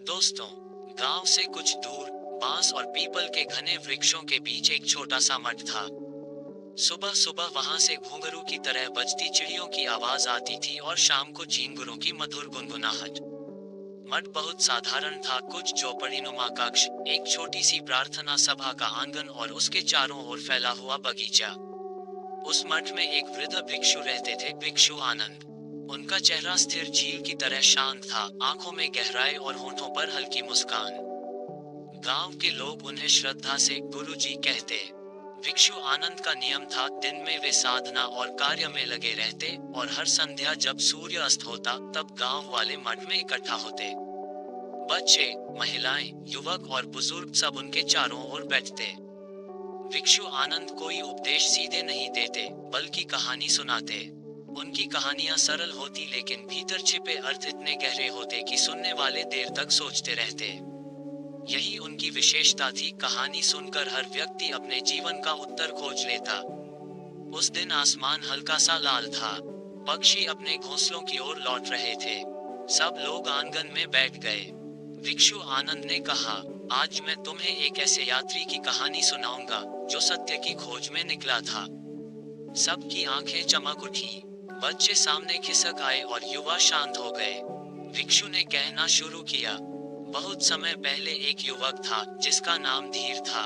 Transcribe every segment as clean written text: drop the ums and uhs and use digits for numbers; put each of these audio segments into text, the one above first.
दोस्तों, गांव से कुछ दूर बांस और पीपल के घने वृक्षों के बीच एक छोटा सा मठ था। सुबह सुबह वहां से घुंघरू की तरह बजती चिड़ियों की आवाज आती थी और शाम को झींगुरों की मधुर गुनगुनाहट। मठ बहुत साधारण था, कुछ चौपड़ीनुमा कक्ष, एक छोटी सी प्रार्थना सभा का आंगन और उसके चारों ओर फैला हुआ बगीचा। उस मठ में एक वृद्ध भिक्षु रहते थे, भिक्षु आनंद। उनका चेहरा स्थिर झील की तरह शांत था, आंखों में गहराई और होठों पर हल्की मुस्कान। गांव के लोग उन्हें श्रद्धा से गुरुजी कहते। भिक्षु आनंद का नियम था, दिन में वे साधना और कार्य में लगे रहते और हर संध्या जब सूर्य अस्त होता तब गांव वाले मठ में इकट्ठा होते। बच्चे, महिलाएं, युवक और बुजुर्ग सब उनके चारों ओर बैठते। भिक्षु आनंद कोई उपदेश सीधे नहीं देते, बल्कि कहानी सुनाते। उनकी कहानियां सरल होती लेकिन भीतर छिपे अर्थ इतने गहरे होते कि सुनने वाले देर तक सोचते रहते। यही उनकी विशेषता थी, कहानी सुनकर हर व्यक्ति अपने जीवन का उत्तर खोज लेता। उस दिन आसमान हल्का सा लाल था, पक्षी अपने घोंसलों की ओर लौट रहे थे। सब लोग आंगन में बैठ गए। भिक्षु आनंद ने कहा, आज मैं तुम्हें एक ऐसे यात्री की कहानी सुनाऊंगा जो सत्य की खोज में निकला था। सबकी आंखें चमक उठी, बच्चे सामने खिसक आए और युवा शांत हो गए। भिक्षु ने कहना शुरू किया, बहुत समय पहले एक युवक था जिसका नाम धीर था।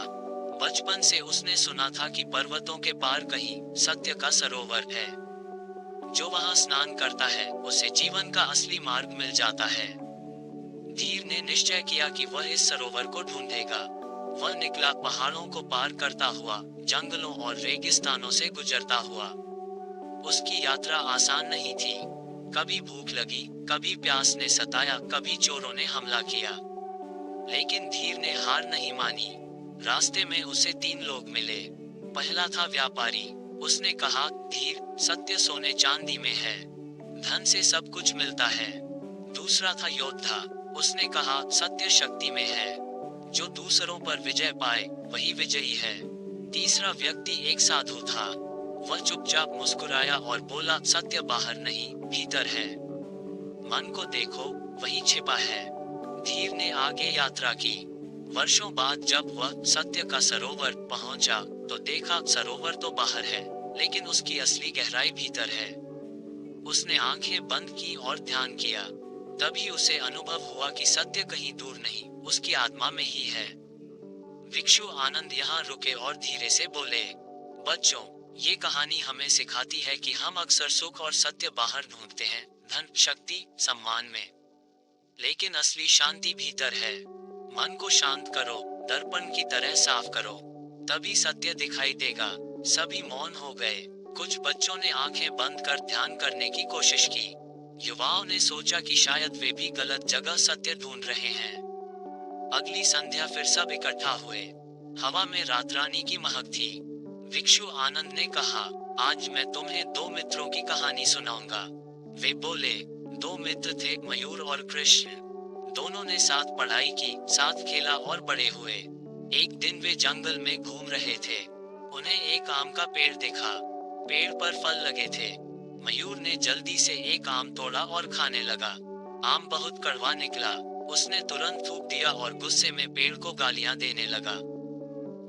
बचपन से उसने सुना था कि पर्वतों के पार कहीं सत्य का सरोवर है। जो वहां स्नान करता है उसे जीवन का असली मार्ग मिल जाता है। धीर ने निश्चय किया कि वह इस सरोवर को ढूंढेगा। वह निकला, पहाड़ों को पार करता हुआ, जंगलों और रेगिस्तानों से गुजरता हुआ। उसकी यात्रा आसान नहीं थी। कभी भूख लगी, कभी प्यास ने सताया, कभी चोरों ने हमला किया। लेकिन धीर ने हार नहीं मानी। रास्ते में उसे 3 लोग मिले। पहला था व्यापारी। उसने कहा, धीर, सत्य सोने चांदी में है, धन से सब कुछ मिलता है। दूसरा था योद्धा। उसने कहा, सत्य शक्ति में है, जो दूसरों पर विजय पाए वही विजयी है। तीसरा व्यक्ति एक साधु था। वह चुपचाप मुस्कुराया और बोला, सत्य बाहर नहीं, भीतर है। मन को देखो, वही छिपा है। धीर ने आगे यात्रा की। वर्षों बाद जब वह सत्य का सरोवर पहुंचा तो देखा, सरोवर तो बाहर है लेकिन उसकी असली गहराई भीतर है। उसने आंखें बंद की और ध्यान किया। तभी उसे अनुभव हुआ कि सत्य कहीं दूर नहीं, उसकी आत्मा में ही है। भिक्षु आनंद यहाँ रुके और धीरे से बोले, बच्चों, ये कहानी हमें सिखाती है कि हम अक्सर सुख और सत्य बाहर ढूंढते हैं, धन, शक्ति, सम्मान में, लेकिन असली शांति भीतर है। मन को शांत करो, दर्पण की तरह साफ करो, तभी सत्य दिखाई देगा। सभी मौन हो गए। कुछ बच्चों ने आंखें बंद कर ध्यान करने की कोशिश की। युवाओं ने सोचा कि शायद वे भी गलत जगह सत्य ढूंढ रहे हैं। अगली संध्या फिर सब इकट्ठा हुए। हवा में रातरानी की महक थी। भिक्षु आनंद ने कहा, आज मैं तुम्हें 2 मित्रों की कहानी सुनाऊंगा। वे बोले, 2 मित्र थे, मयूर और कृष्ण। दोनों ने साथ पढ़ाई की, साथ खेला और बड़े हुए। एक दिन वे जंगल में घूम रहे थे। उन्हें एक आम का पेड़ दिखा। पेड़ पर फल लगे थे। मयूर ने जल्दी से एक आम तोड़ा और खाने लगा। आम बहुत कड़वा निकला। उसने तुरंत थूक दिया और गुस्से में पेड़ को गालियां देने लगा।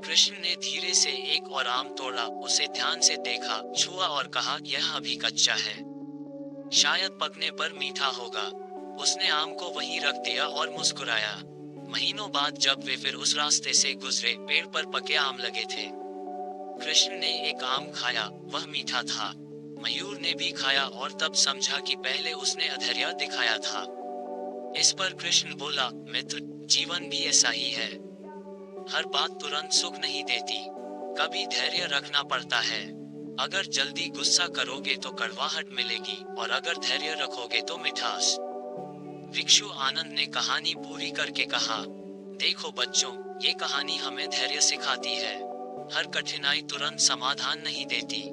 कृष्ण ने धीरे से एक और आम तोड़ा, उसे ध्यान से देखा, छुआ और कहा, यह अभी कच्चा है, शायद पकने पर मीठा होगा। उसने आम को वहीं रख दिया और मुस्कुराया। महीनों बाद जब वे फिर उस रास्ते से गुजरे, पेड़ पर पके आम लगे थे। कृष्ण ने एक आम खाया, वह मीठा था। मयूर ने भी खाया और तब समझा कि पहले उसने अधैर्य दिखाया था। इस पर कृष्ण बोला, मित्र, जीवन भी ऐसा ही है। हर बात तुरंत सुख नहीं देती, कभी धैर्य रखना पड़ता है। अगर जल्दी गुस्सा करोगे तो कड़वाहट मिलेगी और अगर धैर्य रखोगे तो मिठास। भिक्षु आनंद ने कहानी पूरी करके कहा, देखो बच्चों, ये कहानी हमें धैर्य सिखाती है। हर कठिनाई तुरंत समाधान नहीं देती।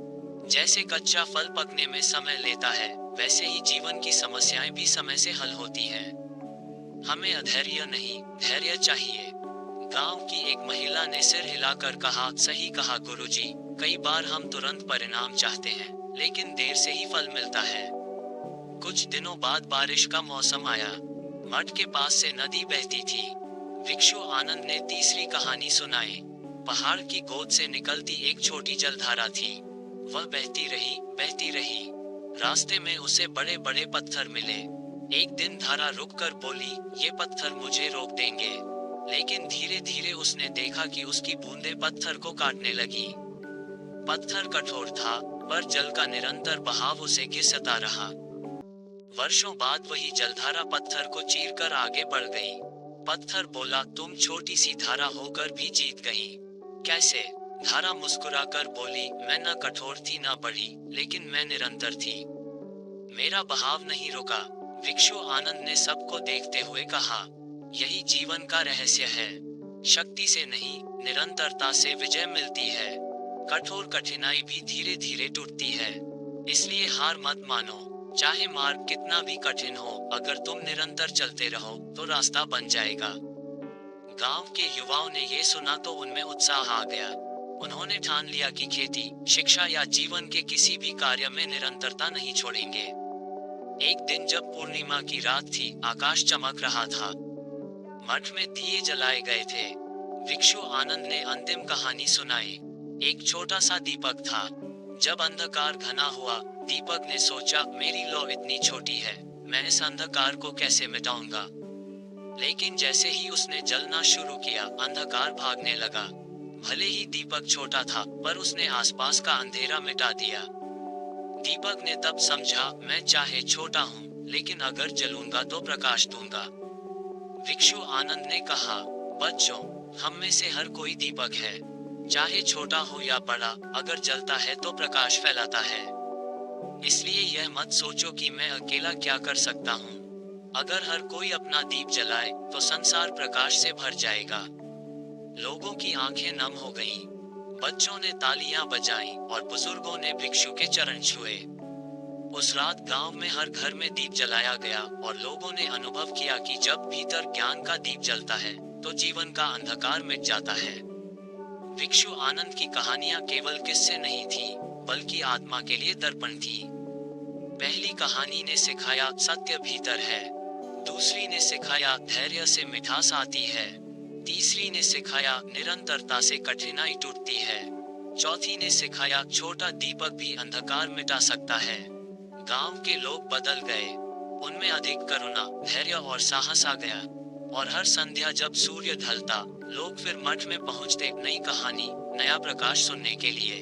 जैसे कच्चा फल पकने में समय लेता है, वैसे ही जीवन की समस्याएं भी समय से हल होती हैं। हमें अधैर्य नहीं, धैर्य चाहिए। गांव की एक महिला ने सिर हिलाकर कहा, सही कहा गुरुजी, कई बार हम तुरंत परिणाम चाहते हैं, लेकिन देर से ही फल मिलता है। कुछ दिनों बाद बारिश का मौसम आया। मठ के पास से नदी बहती थी। भिक्षु आनंद ने तीसरी कहानी सुनाई। पहाड़ की गोद से निकलती एक छोटी जलधारा थी। वह बहती रही, बहती रही। रास्ते में उसे बड़े बड़े पत्थर मिले। एक दिन धारा रुककर बोली, ये पत्थर मुझे रोक देंगे। लेकिन धीरे धीरे उसने देखा कि उसकी बूंदें पत्थर को काटने लगी। पत्थर कठोर था, पर जल का निरंतर बहाव उसे घिसता रहा। वर्षों बाद वही जलधारा पत्थर को चीरकर आगे बढ़ गई। पत्थर बोला, तुम छोटी सी धारा होकर भी जीत गई। कैसे? धारा मुस्कुराकर बोली, मैं न कठोर थी न बड़ी, लेकिन मैं निरंतर थी। मेरा बहाव नहीं रुका। भिक्षु आनंद ने सबको देखते हुए कहा, यही जीवन का रहस्य है। शक्ति से नहीं, निरंतरता से विजय मिलती है। कठोर कठिनाई भी धीरे धीरे टूटती है। इसलिए हार मत मानो। चाहे मार्ग कितना भी कठिन हो, अगर तुम निरंतर चलते रहो तो रास्ता बन जाएगा। गांव के युवाओं ने ये सुना तो उनमें उत्साह आ गया। उन्होंने ठान लिया कि खेती, शिक्षा या जीवन के किसी भी कार्य में निरंतरता नहीं छोड़ेंगे। एक दिन जब पूर्णिमा की रात थी, आकाश चमक रहा था। मठ में दिए जलाए गए थे। भिक्षु आनंद ने अंतिम कहानी सुनाई। एक छोटा सा दीपक था। जब अंधकार घना हुआ, दीपक ने सोचा, मेरी लौ इतनी छोटी है, मैं इस अंधकार को कैसे मिटाऊंगा। लेकिन जैसे ही उसने जलना शुरू किया, अंधकार भागने लगा। भले ही दीपक छोटा था, पर उसने आसपास का अंधेरा मिटा दिया। दीपक ने तब समझा, मैं चाहे छोटा हूँ, लेकिन अगर जलूंगा तो प्रकाश दूंगा। भिक्षु आनंद ने कहा, बच्चों, हम में से हर कोई दीपक है। चाहे छोटा हो या बड़ा, अगर जलता है तो प्रकाश फैलाता है। इसलिए यह मत सोचो कि मैं अकेला क्या कर सकता हूँ। अगर हर कोई अपना दीप जलाए तो संसार प्रकाश से भर जाएगा। लोगों की आंखें नम हो गईं। बच्चों ने तालियां बजाईं और बुजुर्गों ने भिक्षु के चरण छुए। उस रात गांव में हर घर में दीप जलाया गया और लोगों ने अनुभव किया कि जब भीतर ज्ञान का दीप जलता है तो जीवन का अंधकार मिट जाता है। भिक्षु आनंद की कहानियां केवल किस्से नहीं थी, बल्कि आत्मा के लिए दर्पण थी। पहली कहानी ने सिखाया, सत्य भीतर है। दूसरी ने सिखाया, धैर्य से मिठास आती है। तीसरी ने सिखाया, निरंतरता से कठिनाई टूटती है। चौथी ने सिखाया, छोटा दीपक भी अंधकार मिटा सकता है। गांव के लोग बदल गए। उनमें अधिक करुणा, धैर्य और साहस आ गया। और हर संध्या जब सूर्य ढलता, लोग फिर मठ में पहुंचते नई कहानी, नया प्रकाश सुनने के लिए।